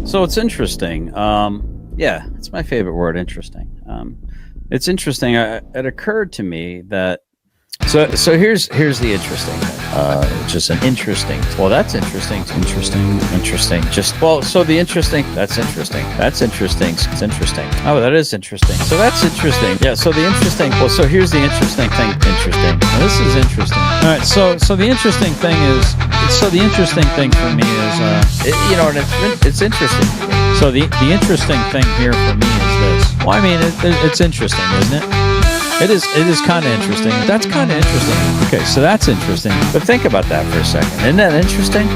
So it's interesting. Yeah, it's my favorite word. Interesting. It's interesting. It occurred to me that so here's the interesting thing. Just an interesting. Well, that's interesting. Interesting. Just well, so the interesting. That's interesting. That's interesting. It's interesting. Oh, that is interesting. So that's interesting. Yeah. So the interesting. Well, so here's the interesting thing. Interesting. Now, this is interesting. All right. So the interesting thing is. So the interesting thing for me is, and it's interesting. So the interesting thing here for me is this. Well, I mean, it's interesting, isn't it? It is kind of interesting. That's kind of interesting. Okay, so that's interesting. But think about that for a second. Isn't that interesting?